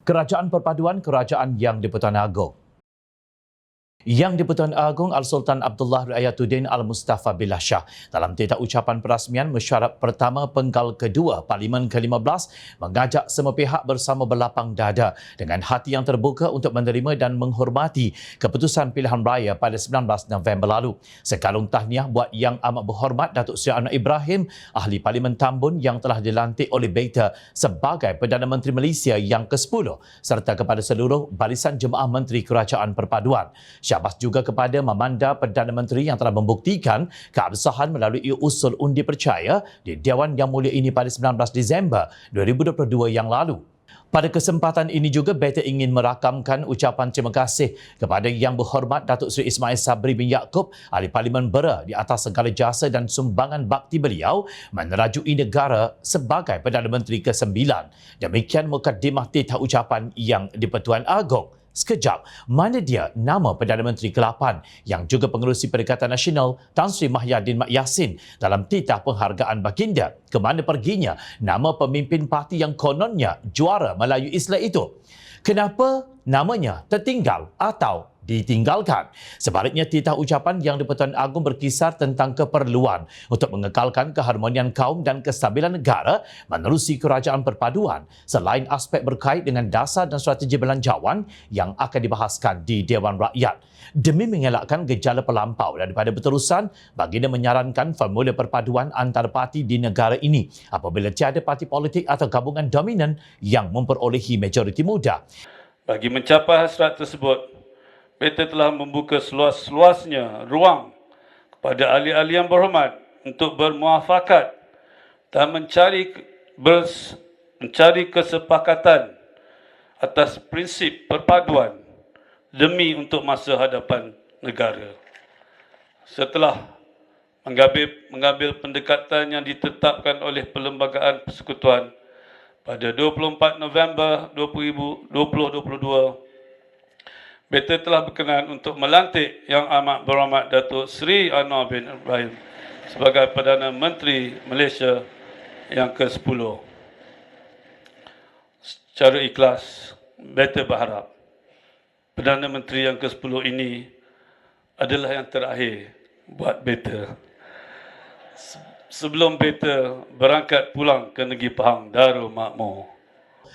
Kerajaan Perpaduan Kerajaan Yang di-Pertuan Agong. Yang di-Pertuan Agong Al-Sultan Abdullah Riayatuddin Al-Mustafa Billah Shah dalam titah ucapan perasmian mesyuarat pertama penggal kedua Parlimen ke-15 mengajak semua pihak bersama berlapang dada dengan hati yang terbuka untuk menerima dan menghormati keputusan pilihan raya pada 19 November lalu. Sekalung tahniah buat Yang Amat Berhormat Datuk Seri Anwar Ibrahim, Ahli Parlimen Tambun yang telah dilantik oleh Beta sebagai Perdana Menteri Malaysia yang ke-10 serta kepada seluruh barisan jemaah Menteri Kerajaan Perpaduan. Syabas juga kepada Memanda Perdana Menteri yang telah membuktikan keabsahan melalui usul undi percaya di Dewan Yang Mulia ini pada 19 Disember 2022 yang lalu. Pada kesempatan ini juga, Beta ingin merakamkan ucapan terima kasih kepada Yang Berhormat Datuk Seri Ismail Sabri bin Yaakob, Ahli Parlimen Bera, di atas segala jasa dan sumbangan bakti beliau menerajui negara sebagai Perdana Menteri ke-9. Demikian mukadimah titah ucapan Yang di-Pertuan Agong. Sekejap, mana dia nama Perdana Menteri ke-8 yang juga pengerusi Perikatan Nasional Tan Sri Mahyadin Mat Yassin dalam titah penghargaan baginda? Ke mana perginya nama pemimpin parti yang kononnya juara Melayu Islam itu? Kenapa namanya tertinggal atau ditinggalkan? Sebaliknya, titah ucapan Yang di-Pertuan Agong berkisar tentang keperluan untuk mengekalkan keharmonian kaum dan kestabilan negara menerusi kerajaan perpaduan selain aspek berkait dengan dasar dan strategi belanjawan yang akan dibahaskan di Dewan Rakyat. Demi mengelakkan gejala pelampau daripada berterusan, baginda menyarankan formula perpaduan antar parti di negara ini apabila tiada parti politik atau gabungan dominan yang memperolehi majoriti muda. Bagi mencapai hasrat tersebut, Beta telah membuka seluas-luasnya ruang kepada ahli-ahli yang berhormat untuk bermuafakat dan mencari kesepakatan atas prinsip perpaduan demi untuk masa hadapan negara. Setelah mengambil pendekatan yang ditetapkan oleh Perlembagaan Persekutuan pada 24 November 2022, Beta telah berkenan untuk melantik Yang Amat Berhormat Datuk Seri Anwar bin Ibrahim sebagai Perdana Menteri Malaysia yang ke-10. Secara ikhlas, Beta berharap Perdana Menteri yang ke-10 ini adalah yang terakhir buat Beta sebelum Beta berangkat pulang ke negeri Pahang Darul Makmur.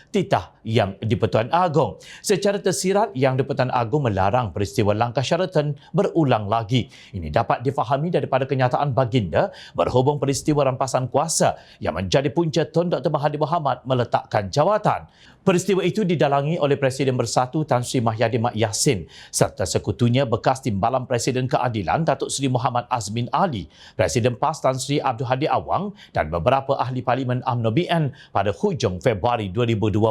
Titah Yang di-Pertuan Agong. Secara tersirat, Yang di-Pertuan Agong melarang peristiwa langkah Sheraton berulang lagi. Ini dapat difahami daripada kenyataan baginda berhubung peristiwa rampasan kuasa yang menjadi punca Tun Dr. Mahathir Mohamad meletakkan jawatan. Peristiwa itu didalangi oleh Presiden Bersatu Tan Sri Mahyadin Mat Yassin serta sekutunya bekas Timbalan Presiden Keadilan Datuk Seri Muhammad Azmin Ali, Presiden PAS Tan Sri Abdul Hadi Awang dan beberapa ahli Parlimen UMNO BN pada hujung Februari 2020.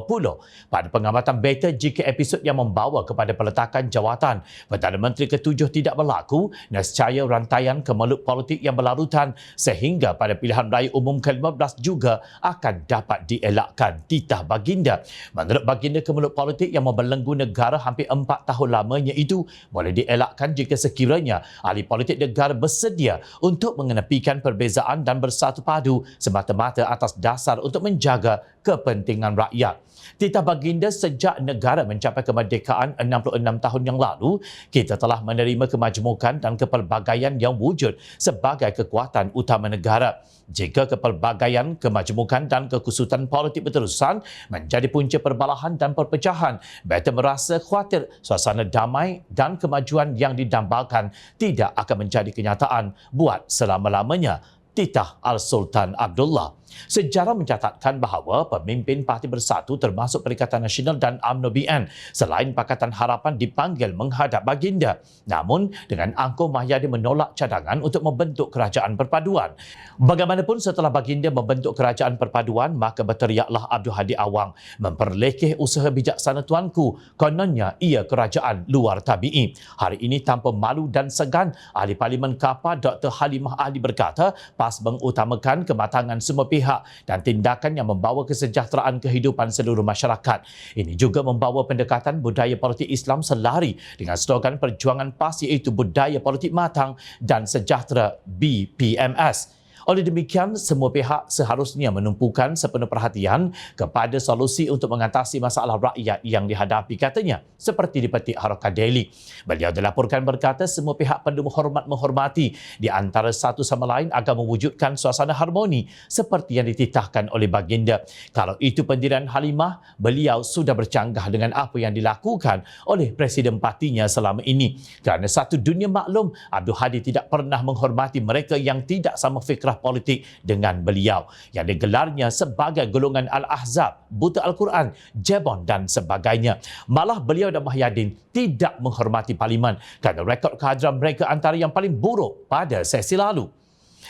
Pada pengamatan Beta, jika episod yang membawa kepada peletakan jawatan Perdana Menteri ke-7 tidak berlaku, nescaya rantaian kemelut politik yang berlarutan sehingga pada pilihan raya umum ke-15 juga akan dapat dielakkan, titah baginda. Menurut baginda, kemelut politik yang membelenggu negara hampir 4 tahun lamanya itu boleh dielakkan jika sekiranya ahli politik negara bersedia untuk mengenepikan perbezaan dan bersatu padu semata-mata atas dasar untuk menjaga kepentingan rakyat. Titah baginda, sejak negara mencapai kemerdekaan 66 tahun yang lalu, kita telah menerima kemajmukan dan kepelbagaian yang wujud sebagai kekuatan utama negara. Jika kepelbagaian, kemajmukan dan kekusutan politik berterusan menjadi punca perbalahan dan perpecahan, Beta merasa khawatir suasana damai dan kemajuan yang didambakan tidak akan menjadi kenyataan buat selama-lamanya. Titah Al-Sultan Abdullah. Sejarah mencatatkan bahawa pemimpin Parti Bersatu termasuk Perikatan Nasional dan UMNO BN selain Pakatan Harapan dipanggil menghadap baginda. Namun, dengan angkuh Mahyadin menolak cadangan untuk membentuk kerajaan perpaduan. Bagaimanapun, setelah baginda membentuk kerajaan perpaduan, maka berteriaklah Abdul Hadi Awang, memperlekeh usaha bijaksana tuanku. Kononnya ia kerajaan luar tabi'i. Hari ini tanpa malu dan segan, Ahli Parlimen KAPA Dr. Halimah Ali berkata, PAS mengutamakan kematangan semua pihak dan tindakan yang membawa kesejahteraan kehidupan seluruh masyarakat. Ini juga membawa pendekatan budaya politik Islam selari dengan slogan perjuangan PAS iaitu budaya politik matang dan sejahtera BPMS. Oleh demikian, semua pihak seharusnya menumpukan sepenuh perhatian kepada solusi untuk mengatasi masalah rakyat yang dihadapi, katanya, seperti dipetik Harakah Daily. Beliau dilaporkan berkata semua pihak perlu menghormati di antara satu sama lain agar mewujudkan suasana harmoni seperti yang dititahkan oleh baginda. Kalau itu pendirian Halimah, beliau sudah bercanggah dengan apa yang dilakukan oleh Presiden partinya selama ini. Kerana satu dunia maklum, Abdul Hadi tidak pernah menghormati mereka yang tidak sama fikrah politik dengan beliau, yang digelarnya sebagai golongan Al-Ahzab, buta Al-Quran, Jebon dan sebagainya. Malah beliau dan Muhyiddin tidak menghormati Parlimen kerana rekod kehadiran mereka antara yang paling buruk pada sesi lalu.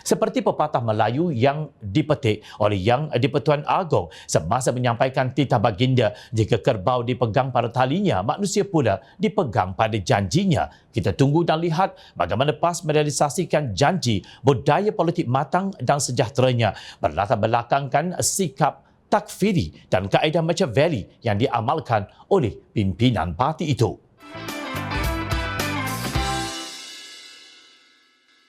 Seperti pepatah Melayu yang dipetik oleh Yang di-Pertuan Agong semasa menyampaikan titah baginda, jika kerbau dipegang pada talinya, manusia pula dipegang pada janjinya. Kita tunggu dan lihat bagaimana PAS merealisasikan janji budaya politik matang dan sejahteranya berlatar belakangkan sikap takfiri dan kaedah Machiavelli yang diamalkan oleh pimpinan parti itu.